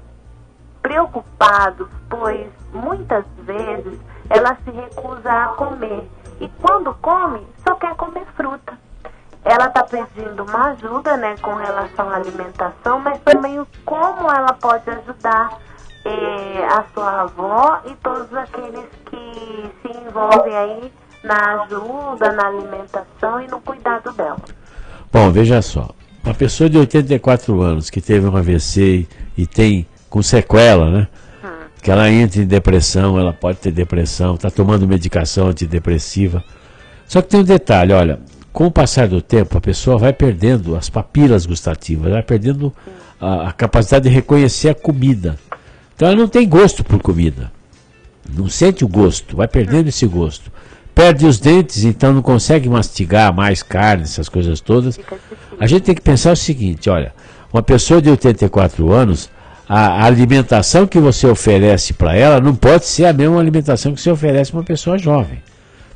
preocupados, pois muitas vezes ela se recusa a comer e quando come, só quer comer fruta. Ela está pedindo uma ajuda, né, com relação à alimentação, mas também como ela pode ajudar a sua avó e todos aqueles que se envolvem aí na ajuda, na alimentação e no cuidado dela. Bom, veja só, uma pessoa de 84 anos que teve um AVC e tem com sequela, né, que ela entra em depressão, ela pode ter depressão, está tomando medicação antidepressiva. Só que tem um detalhe, olha, com o passar do tempo, a pessoa vai perdendo as papilas gustativas, vai perdendo a capacidade de reconhecer a comida. Então ela não tem gosto por comida, não sente o gosto, vai perdendo esse gosto. Perde os dentes, então não consegue mastigar mais carne, essas coisas todas. A gente tem que pensar o seguinte, olha, uma pessoa de 84 anos, a alimentação que você oferece para ela não pode ser a mesma alimentação que você oferece para uma pessoa jovem.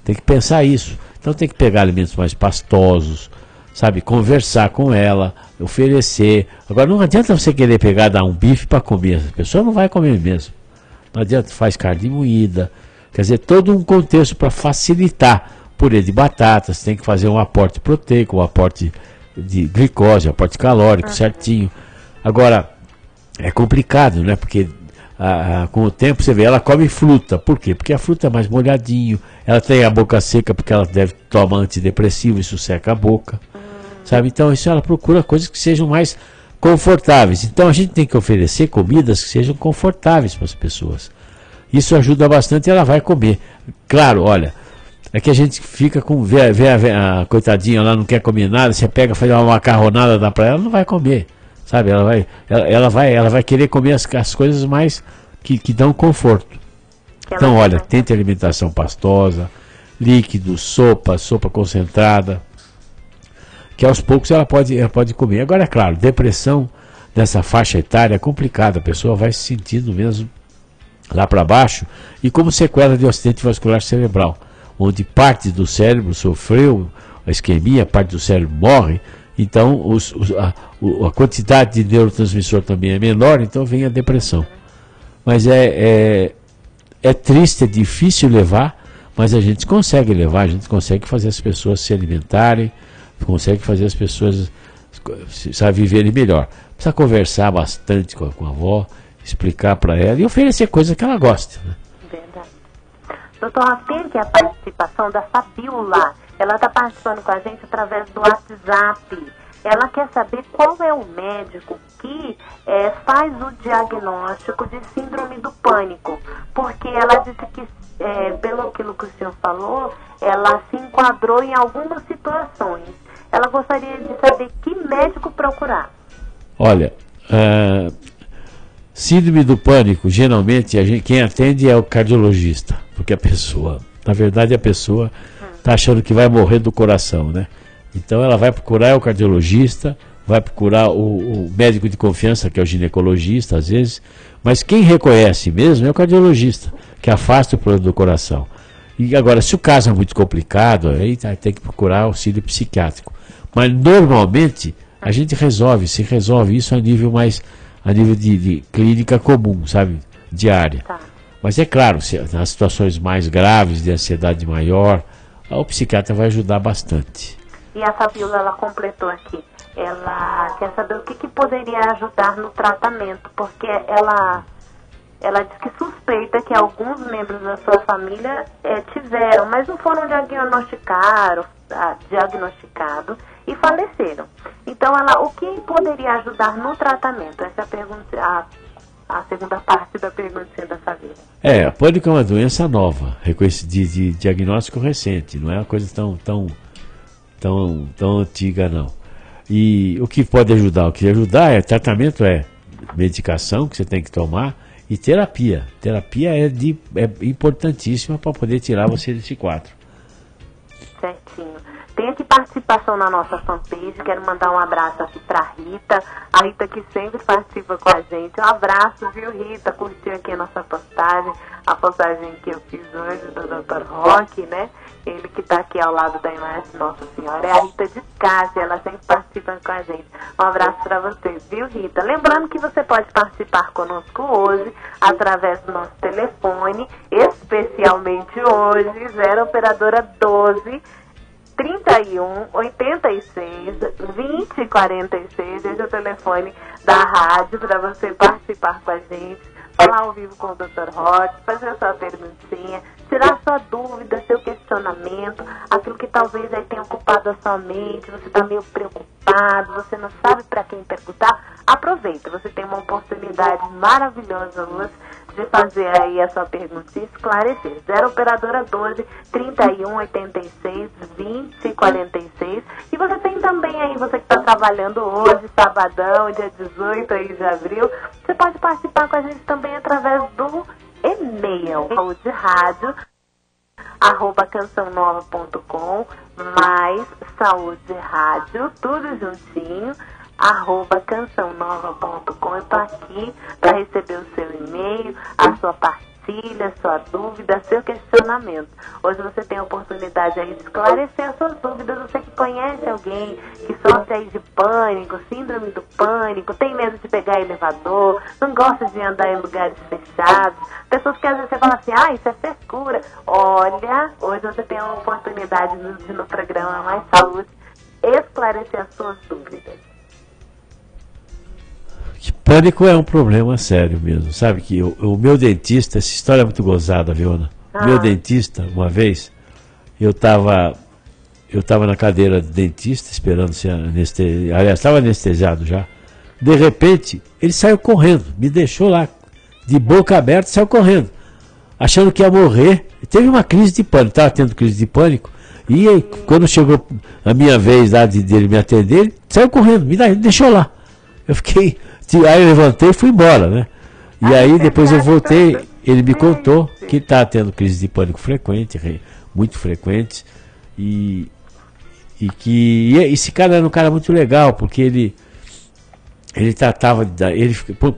Tem que pensar isso. Então tem que pegar alimentos mais pastosos, sabe, conversar com ela, oferecer. Agora não adianta você querer pegar, dar um bife para comer, a pessoa não vai comer mesmo. Não adianta, faz carne moída, quer dizer, todo um contexto para facilitar. Purê de batatas, tem que fazer um aporte proteico, um aporte de glicose, um aporte calórico certinho. Agora, é complicado, né, porque com o tempo, você vê, ela come fruta. Por quê? Porque a fruta é mais molhadinho, ela tem a boca seca porque ela deve tomar antidepressivo, isso seca a boca. Sabe? Então isso, ela procura coisas que sejam mais confortáveis. Então a gente tem que oferecer comidas que sejam confortáveis para as pessoas. Isso ajuda bastante e ela vai comer. Claro, olha, é que a gente fica com... Vê a coitadinha lá, não quer comer nada, você pega, faz uma macarronada, dá para ela, não vai comer. Sabe, ela vai querer comer as coisas mais que dão conforto. Então, olha, tente alimentação pastosa, líquido, sopa concentrada, que aos poucos ela pode comer. Agora, é claro, depressão nessa faixa etária é complicada, a pessoa vai se sentindo mesmo lá para baixo, e como sequela de acidente vascular cerebral, onde parte do cérebro sofreu a isquemia, parte do cérebro morre. Então a quantidade de neurotransmissor também é menor, então vem a depressão. Mas é triste, é difícil levar, mas a gente consegue levar, a gente consegue fazer as pessoas se alimentarem, consegue fazer as pessoas viverem melhor. Precisa conversar bastante com a avó, explicar para ela e oferecer coisas que ela gosta. Né? Verdade. Doutor, tem aqui a participação da Fabiola. Ela está participando com a gente através do WhatsApp. Ela quer saber qual é o médico que faz o diagnóstico de síndrome do pânico. Porque ela disse que, pelo aquilo que o senhor falou, ela se enquadrou em algumas situações. Ela gostaria de saber que médico procurar. Olha, síndrome do pânico, geralmente quem atende é o cardiologista. Porque a pessoa está achando que vai morrer do coração, né? Então ela vai procurar o cardiologista, vai procurar o médico de confiança, que é o ginecologista, às vezes, mas quem reconhece mesmo é o cardiologista, que afasta o problema do coração. E agora, se o caso é muito complicado, aí tem que procurar auxílio psiquiátrico. Mas normalmente a gente se resolve isso a nível de clínica comum, sabe? Diária. Tá. Mas é claro, nas situações mais graves, de ansiedade maior, o psiquiatra vai ajudar bastante. E a Fabiola, ela completou aqui. Ela quer saber o que poderia ajudar no tratamento, porque ela diz que suspeita que alguns membros da sua família tiveram, mas não foram diagnosticados e faleceram. Então, o que poderia ajudar no tratamento? Essa é a pergunta, a segunda parte da perguntinha da Fabiola. Pânico é uma doença nova, de diagnóstico recente, não é uma coisa tão antiga, não. E o que pode ajudar? O que ajudar tratamento, medicação que você tem que tomar e terapia. Terapia é importantíssima para poder tirar você desse quadro. Certinho. Tem aqui participação na nossa fanpage. Quero mandar um abraço aqui pra Rita. A Rita que sempre participa com a gente. Um abraço, viu, Rita? Curtiu aqui a nossa postagem. A postagem que eu fiz hoje do Dr. Roque, né? Ele que tá aqui ao lado da imagem Nossa Senhora. É a Rita de Cássia. Ela sempre participa com a gente. Um abraço pra você, viu, Rita? Lembrando que você pode participar conosco hoje através do nosso telefone. Especialmente hoje, 0 operadora 12 31 86 20 46. Esse é o telefone da rádio para você participar com a gente, falar ao vivo com o Dr. Roque, fazer a sua perguntinha, tirar sua dúvida, seu questionamento, aquilo que talvez aí tenha ocupado a sua mente, você está meio preocupado, você não sabe para quem perguntar. Aproveita, você tem uma oportunidade maravilhosa hoje de fazer aí a sua pergunta e esclarecer. 0 operadora 12 31 86 20 46. E você tem também aí, você que está trabalhando hoje, sabadão, dia 18 aí de abril, você pode participar com a gente também através do e-mail de rádio @cançãonova.com, mais saúde rádio, tudo juntinho, @cançãonova.com. Eu tô aqui para receber o seu e-mail, a sua partilha, sua dúvida, seu questionamento. Hoje você tem a oportunidade aí de esclarecer as suas dúvidas. Você que conhece alguém que sofre aí de pânico, síndrome do pânico, tem medo de pegar elevador, não gosta de andar em lugares fechados, pessoas que às vezes você fala assim, isso é frescura. Olha, hoje você tem a oportunidade no programa Mais Saúde esclarecer as suas dúvidas. Que Pânico é um problema sério mesmo, sabe que o meu dentista, essa história é muito gozada, Viona. Meu dentista, uma vez, eu estava na cadeira de dentista, esperando ser anestesiado, aliás, estava anestesiado já. De repente, ele saiu correndo, me deixou lá, de boca aberta, saiu correndo, achando que ia morrer. Teve uma crise de pânico, estava tendo crise de pânico, e aí, quando chegou a minha vez lá dele me atender, ele saiu correndo, me deixou lá. Eu fiquei, aí eu levantei e fui embora, né? E aí depois eu voltei, ele me contou que ele estava tendo crise de pânico frequente, muito frequentes, e que esse cara era um cara muito legal, porque ele tratava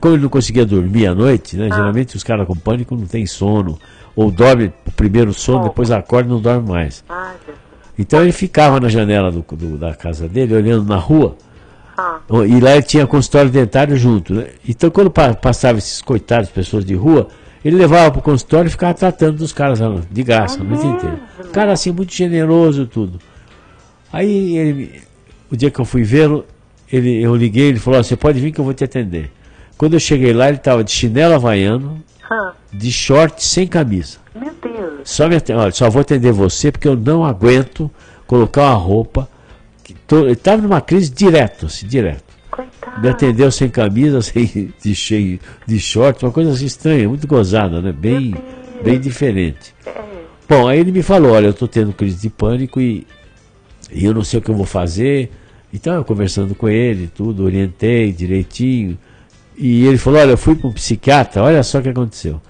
como ele não conseguia dormir à noite, né? Geralmente os caras com pânico não tem sono, ou dorme o primeiro sono, depois acorda e não dorme mais. Então ele ficava na janela da casa dele, olhando na rua, e lá ele tinha consultório dentário junto, né? Então quando passava esses coitados, pessoas de rua, ele levava para o consultório e ficava tratando dos caras de graça a noite inteira. Cara assim, muito generoso, tudo. Aí o dia que eu fui vê-lo, eu liguei, ele falou: você pode vir que eu vou te atender. Quando eu cheguei lá, ele estava de chinelo havaiano, de short, sem camisa. Meu Deus. Só vou atender você porque eu não aguento colocar uma roupa. Ele estava numa crise direto. Coitado. Me atendeu sem camisa, de short, uma coisa assim estranha, muito gozada, né? Bem diferente. Bom, aí ele me falou: olha, eu estou tendo crise de pânico e eu não sei o que eu vou fazer. Então eu conversando com ele, tudo, orientei direitinho. E ele falou: olha, eu fui para um psiquiatra, olha só o que aconteceu.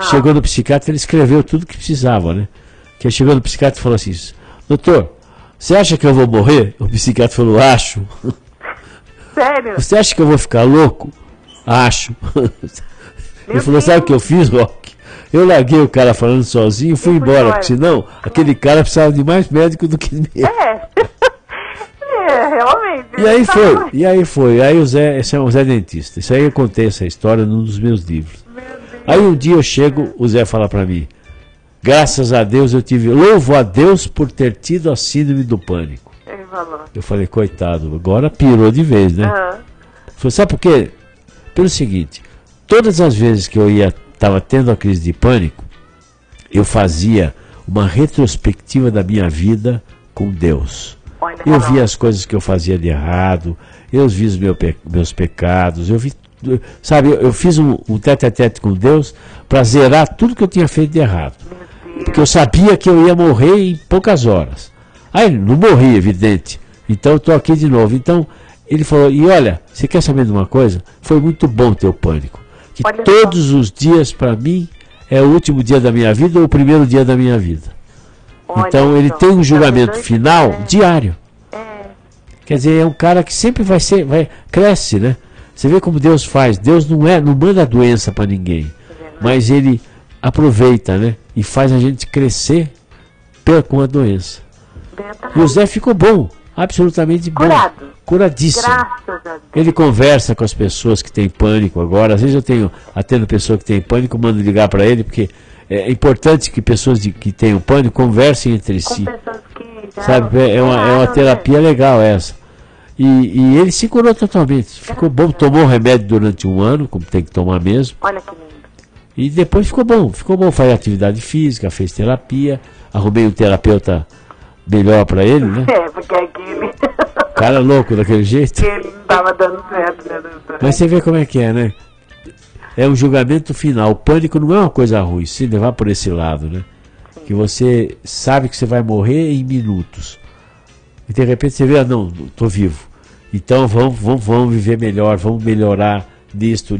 Chegou no psiquiatra, ele escreveu tudo que precisava, né? Que chegou no psiquiatra e falou assim: doutor, você acha que eu vou morrer? O psiquiatra falou: acho. Sério? Você acha que eu vou ficar louco? Acho. Ele falou: sabe o que eu fiz, Rock? Eu larguei o cara falando sozinho e fui embora, porque senão aquele cara precisava de mais médico do que eu. Realmente. E aí foi. Aí esse é o Zé Dentista. Isso aí eu contei essa história num dos meus livros. Aí um dia eu chego, o Zé fala pra mim: graças a Deus louvo a Deus por ter tido a síndrome do pânico. Eu falei: coitado, agora pirou de vez, né? Falei: sabe por quê? Pelo seguinte, todas as vezes que eu estava tendo a crise de pânico, eu fazia uma retrospectiva da minha vida com Deus. Eu vi as coisas que eu fazia de errado, eu vi os meus pecados, eu fiz um tete-a-tete com Deus para zerar tudo que eu tinha feito de errado. Porque eu sabia que eu ia morrer em poucas horas. Aí não morri, evidente. Então eu estou aqui de novo. Então ele falou: e olha, você quer saber de uma coisa? Foi muito bom ter o pânico. Que todos os dias para mim é o último dia da minha vida ou o primeiro dia da minha vida. Então ele tem um julgamento final diário. Quer dizer, é um cara que sempre cresce, né? Você vê como Deus faz. Deus não manda doença para ninguém, mas ele aproveita, né? E faz a gente crescer com a doença. E o Zé ficou bom, absolutamente bom, curadíssimo. Ele conversa com as pessoas que têm pânico agora. Às vezes eu atendo pessoa que tem pânico, mando ligar para ele, porque é importante que pessoas que tenham pânico conversem entre si. Sabe, é uma terapia legal essa. E ele se curou totalmente. Ficou bom, tomou remédio durante um ano, como tem que tomar mesmo. Olha que lindo. E depois ficou bom, faz atividade física, fez terapia, arrumei um terapeuta melhor para ele, né? Porque aquele cara louco daquele jeito. Ele não estava dando certo, né, doutor? Mas você vê como é que é, né? É um julgamento final. O pânico não é uma coisa ruim, se levar por esse lado, né? Sim. Que você sabe que você vai morrer em minutos. E de repente você vê: não, estou vivo. Então vamos viver melhor, vamos melhorar nisso,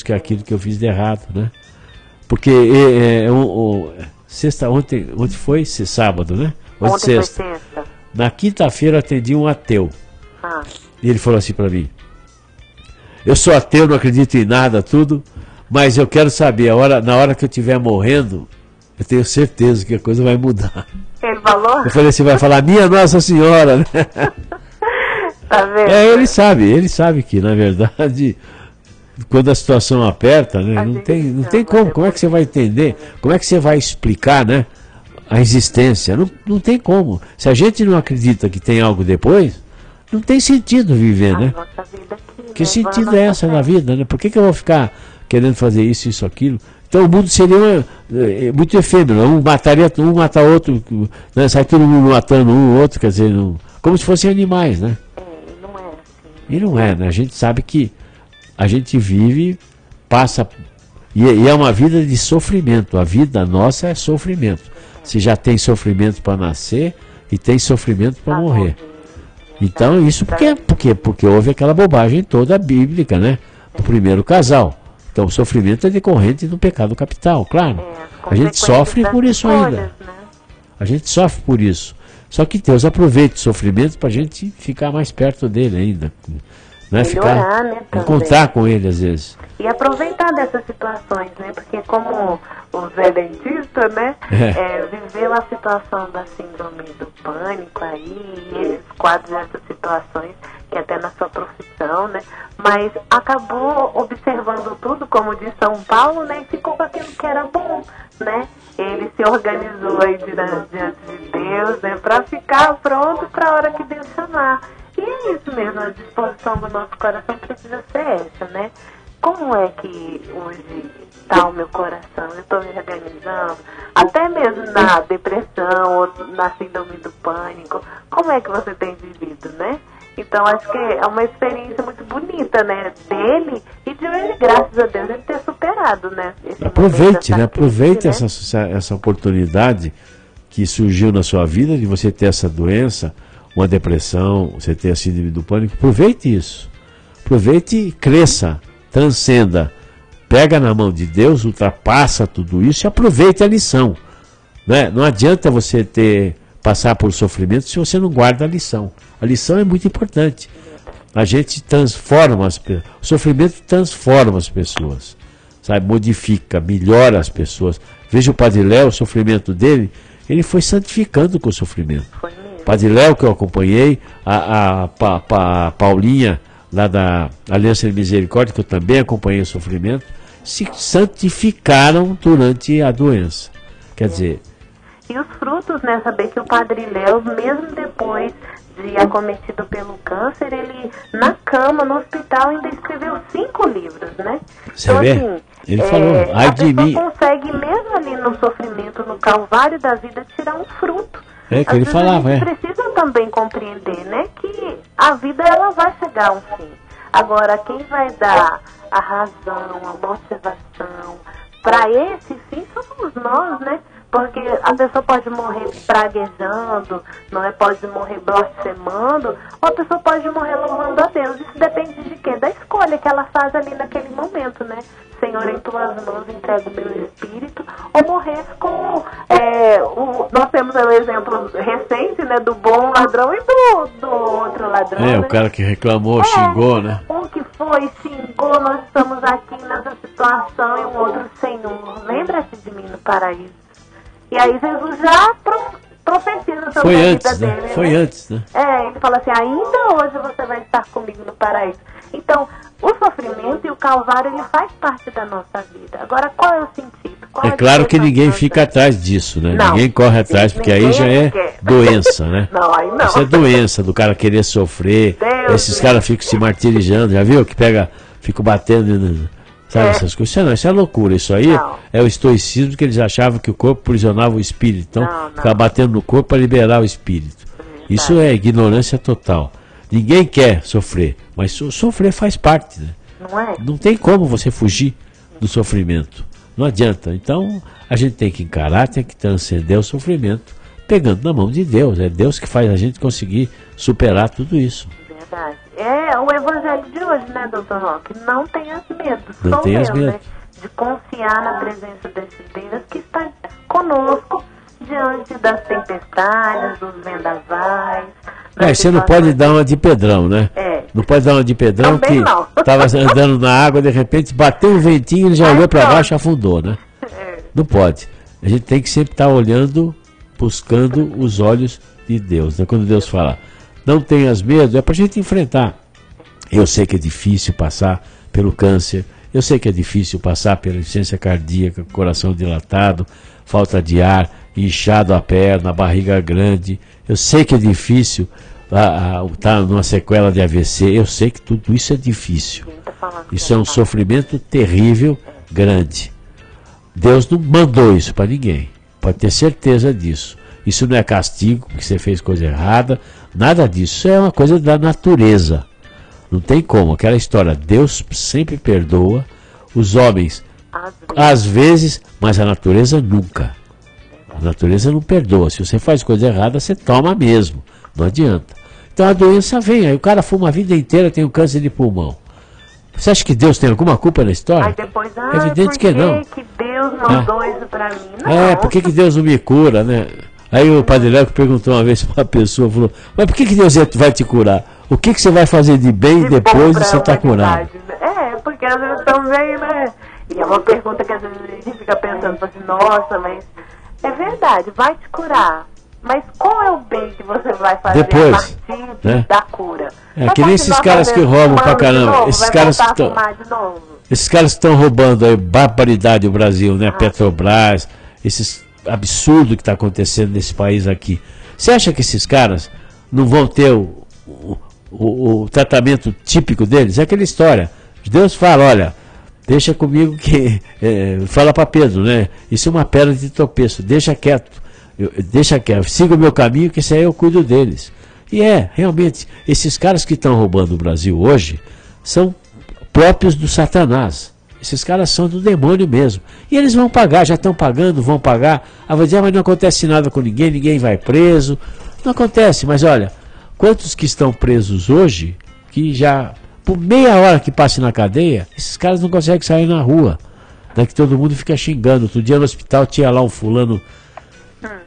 que é aquilo que eu fiz de errado, né? Porque ontem foi sábado, né? Hoje sexta. Foi sexta. Na quinta-feira eu atendi um ateu. E ele falou assim para mim: eu sou ateu, não acredito em nada, tudo, mas eu quero saber, na hora que eu estiver morrendo, eu tenho certeza que a coisa vai mudar. Ele falou? Eu falei: você vai falar minha Nossa Senhora, né? Tá vendo? Ele sabe que, na verdade, quando a situação aperta, né, não tem como é que você vai entender, como é que você vai explicar, né, a existência, não tem como. Se a gente não acredita que tem algo depois, não tem sentido viver, né? Que sentido é essa na vida, né? Por que eu vou ficar querendo fazer isso, aquilo? Então o mundo seria muito efêmero. Um mataria um, mata outro, né? Sai todo mundo matando um, outro, quer dizer, como se fossem animais, né? Não é assim. E não é, né? A gente sabe que a gente vive, passa, e é uma vida de sofrimento. A vida nossa é sofrimento. Você já tem sofrimento para nascer e tem sofrimento para morrer. Então isso porque houve aquela bobagem toda bíblica, né? Do primeiro casal. Então o sofrimento é decorrente do pecado capital, claro. A gente sofre por isso ainda. A gente sofre por isso. Só que Deus aproveita o sofrimento para a gente ficar mais perto dele ainda. Né? Melhorar, né, encontrar com ele às vezes. E aproveitar dessas situações, né? Porque como o Zé Dentista, né? Viveu a situação da síndrome do pânico aí, esses quadros, essas situações, que até na sua profissão, né? Mas acabou observando tudo, como de São Paulo, né? E ficou com aquilo que era bom, né? Ele se organizou aí diante de Deus, né? Para ficar pronto para a hora que Deus chamar. E é isso mesmo, a disposição do nosso coração precisa ser essa, né? Como é que hoje está o meu coração? Eu estou me organizando, até mesmo na depressão ou na síndrome do pânico. Como é que você tem vivido, né? Então acho que é uma experiência muito bonita, né? Dele e de ele, graças a Deus, ele ter superado, né? Aproveite, né? Aproveite essa oportunidade que surgiu na sua vida de você ter essa doença, uma depressão, você ter a síndrome do pânico. Aproveite isso. Aproveite e cresça, transcenda. Pega na mão de Deus, ultrapassa tudo isso e aproveite a lição. Né? Não adianta você passar por sofrimento se você não guarda a lição. A lição é muito importante. A gente transforma as pessoas. O sofrimento transforma as pessoas. Sabe? Modifica, melhora as pessoas. Veja o Padre Léo, o sofrimento dele, ele foi santificando com o sofrimento. Padre Léo, que eu acompanhei, a Paulinha, lá da Aliança de Misericórdia, que eu também acompanhei o sofrimento, se santificaram durante a doença. Quer dizer... E os frutos, né? Saber que o Padre Léo, mesmo depois de acometido pelo câncer, ele, na cama, no hospital, ainda escreveu 5 livros, né? Você vê? Assim, ele falou, ai de mim... consegue, mesmo ali no sofrimento, no calvário da vida, tirar um fruto. É que ele falava, a gente precisa também compreender, né, que a vida ela vai chegar a um fim. Agora, quem vai dar a razão, a motivação para esse fim somos nós, né? Porque a pessoa pode morrer praguejando, não é? Pode morrer blasfemando, ou a pessoa pode morrer louvando a Deus. Isso depende de quê? Da escolha que ela faz ali naquele momento, né? Senhor, em tuas mãos entrego o meu espírito, ou morrer como nós temos o exemplo recente, né, do bom ladrão e do outro ladrão. O cara que reclamou, xingou, né? Um que foi, xingou, nós estamos aqui nessa situação, e o outro, Senhor, lembra-te de mim no paraíso. E aí Jesus já profetiza sobre a vida dele. Né? Foi antes, né? Ele fala assim, ainda hoje você vai estar comigo no paraíso. Então, o sofrimento e o calvário, ele faz parte da nossa vida. Agora, qual é o sentido? É claro que ninguém fica atrás disso, né? Não, ninguém corre atrás, porque aí já é doença, né? Não, aí não. Isso é doença do cara querer sofrer. Esses caras ficam se martirizando, já viu? Que ficam batendo, sabe, essas coisas. Isso é loucura. Isso aí é o estoicismo, que eles achavam que o corpo aprisionava o espírito. Então, ficava batendo no corpo para liberar o espírito. Isso é ignorância total. Ninguém quer sofrer, mas sofrer faz parte, né? Não é? Não tem como você fugir do sofrimento. Não adianta. Então, a gente tem que encarar, tem que transcender o sofrimento, pegando na mão de Deus. É Deus que faz a gente conseguir superar tudo isso. Verdade. É o evangelho de hoje, né, doutor Roque? Não tenhas medo. Não tenhas medo. Né? De confiar na presença desse Deus que está conosco diante das tempestades, dos vendavais. Você não pode dar uma de Pedrão, né? Não pode dar uma de Pedrão também que estava andando na água, de repente bateu um ventinho, ele já olhou para baixo e afundou, né? Não pode. A gente tem que sempre estar olhando, buscando os olhos de Deus, né? Quando Deus fala, não tenhas medo, é para a gente enfrentar. Eu sei que é difícil passar pelo câncer, eu sei que é difícil passar pela insuficiência cardíaca, coração dilatado, falta de ar, inchado a perna, barriga grande. Eu sei que é difícil tá numa sequela de AVC. Eu sei que tudo isso é difícil. Isso é um sofrimento terrível, grande. Deus não mandou isso para ninguém. Pode ter certeza disso. Isso não é castigo, porque você fez coisa errada. Nada disso. Isso é uma coisa da natureza. Não tem como. Aquela história, Deus sempre perdoa. Os homens, às vezes, mas a natureza nunca. A natureza não perdoa. Se você faz coisa errada, você toma mesmo. Não adianta. Então a doença vem. Aí o cara fuma a vida inteira, tem um câncer de pulmão. Você acha que Deus tem alguma culpa na história? Aí depois, é evidente que não. Por que Deus mandou isso pra mim? Não. Por que Deus não me cura, né? Aí o Padre Léo perguntou uma vez para uma pessoa, falou, mas por que Deus vai te curar? O que você vai fazer de bem depois de você estar curado? Porque às vezes também, né? E é uma pergunta que às vezes a gente fica pensando, assim, nossa, mas é verdade, vai te curar. Mas qual é o bem que você vai fazer depois, a partir da cura? Que nem esses caras que roubam pra caramba. Esses caras que estão roubando aí, barbaridade o Brasil, né? Petrobras, esses absurdo que está acontecendo nesse país aqui. Você acha que esses caras não vão ter o tratamento típico deles? É aquela história. Deus fala, olha, deixa comigo que... fala para Pedro, né? Isso é uma pedra de tropeço, deixa quieto. Siga o meu caminho, que esse aí eu cuido deles. E realmente, esses caras que estão roubando o Brasil hoje são próprios do Satanás. Esses caras são do demônio mesmo. E eles vão pagar, já estão pagando, vão pagar. Vai dizer, mas não acontece nada com ninguém, ninguém vai preso. Não acontece, mas olha, quantos que estão presos hoje, que já, por meia hora que passe na cadeia, esses caras não conseguem sair na rua. Daqui todo mundo fica xingando. Outro dia no hospital tinha lá um fulano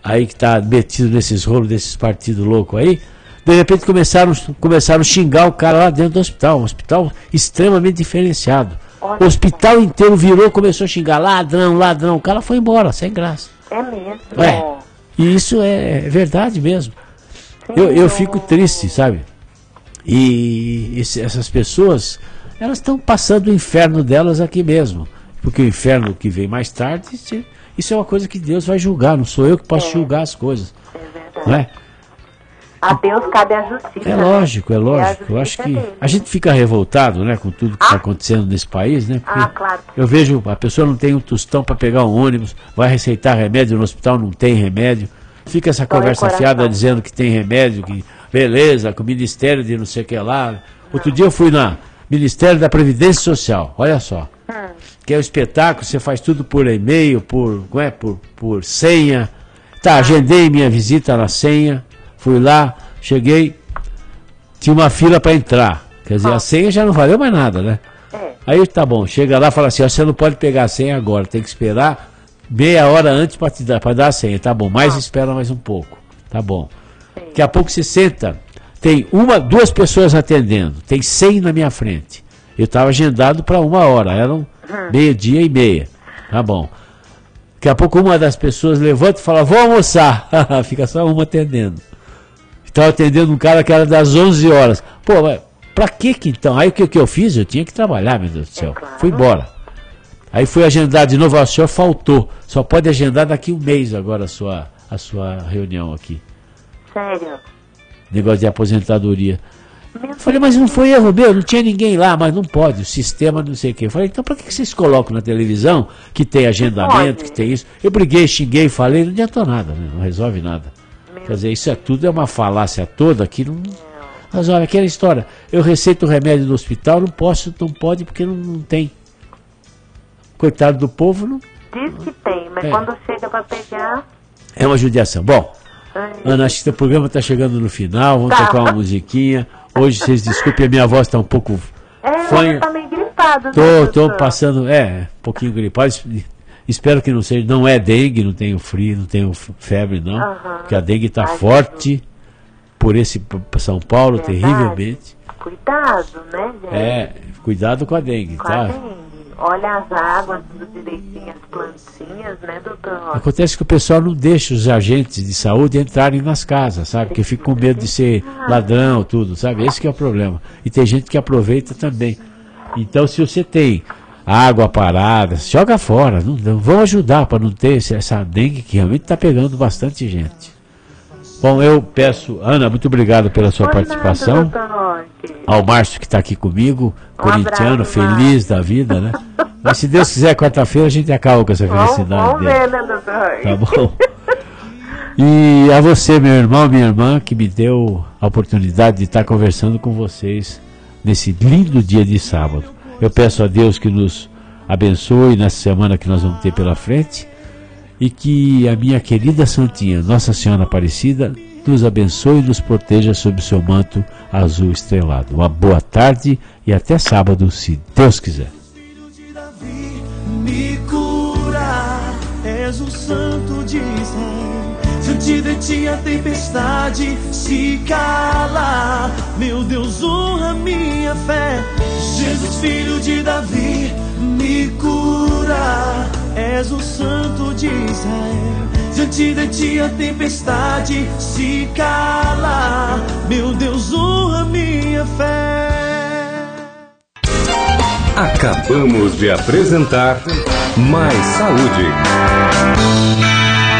aí que está metido nesses rolos desses partidos loucos aí. De repente começaram a xingar o cara lá dentro do hospital. Um hospital extremamente diferenciado. O hospital inteiro virou, começou a xingar, ladrão, ladrão. O cara foi embora, sem graça. É mesmo. E isso é verdade mesmo. Eu fico triste, sabe? E essas pessoas, elas estão passando o inferno delas aqui mesmo. Porque o inferno que vem mais tarde, isso é uma coisa que Deus vai julgar. Não sou eu que posso julgar as coisas. Não é? A Deus cabe a justiça. É lógico, é lógico. Eu acho que a gente fica revoltado, né, com tudo que está acontecendo nesse país, né? Porque claro. Eu vejo, a pessoa não tem um tostão para pegar um ônibus, vai receitar remédio no hospital, não tem remédio. Fica essa conversa fiada dizendo que tem remédio, que beleza, com o Ministério de não sei o que lá. Outro dia eu fui na Ministério da Previdência Social, olha só. Que é o espetáculo, você faz tudo por e-mail, por senha. Tá, agendei minha visita na senha. Fui lá, cheguei, tinha uma fila para entrar. Quer dizer, a senha já não valeu mais nada, né? Aí tá bom, chega lá e fala assim, você não pode pegar a senha agora, tem que esperar meia hora antes para dar a senha. Tá bom, mas espera mais um pouco. Tá bom. Daqui a pouco você senta, tem duas pessoas atendendo, tem 100 na minha frente. Eu estava agendado para 1 hora, eram 12:30. Tá bom. Daqui a pouco uma das pessoas levanta e fala, vou almoçar. Fica só uma atendendo. Estava atendendo um cara que era das 11 horas. Pô, mas pra que então? Aí o que eu fiz? Eu tinha que trabalhar, meu Deus do céu. Claro. Fui embora. Aí fui agendar de novo, o senhor faltou. Só pode agendar daqui 1 mês agora a sua reunião aqui. Sério? Negócio de aposentadoria. Falei, mas não foi erro meu, não tinha ninguém lá, mas não pode, o sistema não sei o que. Falei, então pra que vocês colocam na televisão que tem agendamento, que tem isso? Eu briguei, xinguei, falei, não adiantou nada, né? Não resolve nada. Quer dizer, isso tudo é uma falácia toda que não... Mas olha, aquela história, eu receito o remédio do hospital, não pode porque não tem. Coitado do povo, não... Diz que tem, mas quando chega para pegar... É uma judiação. Bom, Ana, acho que o programa está chegando no final, vamos tocar uma musiquinha. Hoje, vocês desculpem, a minha voz está um pouco... Você está meio gripado. Tô passando, um pouquinho gripado. Espero que não seja, não é dengue, não tenho frio, não tenho febre, não. Porque a dengue está forte por esse São Paulo, terrivelmente. Cuidado, né, gente? Cuidado com a dengue, tá? Olha as águas, tudo direitinho, as plantinhas, né, doutor? Acontece que o pessoal não deixa os agentes de saúde entrarem nas casas, sabe? Porque fica com medo de ser ladrão, tudo, sabe? Esse que é o problema. E tem gente que aproveita também. Então, se você tem água parada, joga fora. Não vão ajudar para não ter essa dengue que realmente está pegando bastante gente. Bom, eu peço, Ana, muito obrigado pela sua participação. Ao Márcio que está aqui comigo, corintiano, feliz da vida, né? Mas se Deus quiser, quarta-feira a gente acaba com essa felicidade dele. Ver, né, doutor Roy? Tá bom? E a você, meu irmão, minha irmã, que me deu a oportunidade de estar conversando com vocês nesse lindo dia de sábado. Eu peço a Deus que nos abençoe nessa semana que nós vamos ter pela frente e que a minha querida Santinha, Nossa Senhora Aparecida, nos abençoe e nos proteja sob o seu manto azul estrelado. Uma boa tarde e até sábado, se Deus quiser. Me cura, és o santo de Israel. Diante de ti a tempestade se cala. Meu Deus, honra minha fé. Jesus, filho de Davi, me cura, és o santo de Israel. Diante de ti a tempestade se cala. Meu Deus, honra minha fé. Acabamos de apresentar Mais Saúde.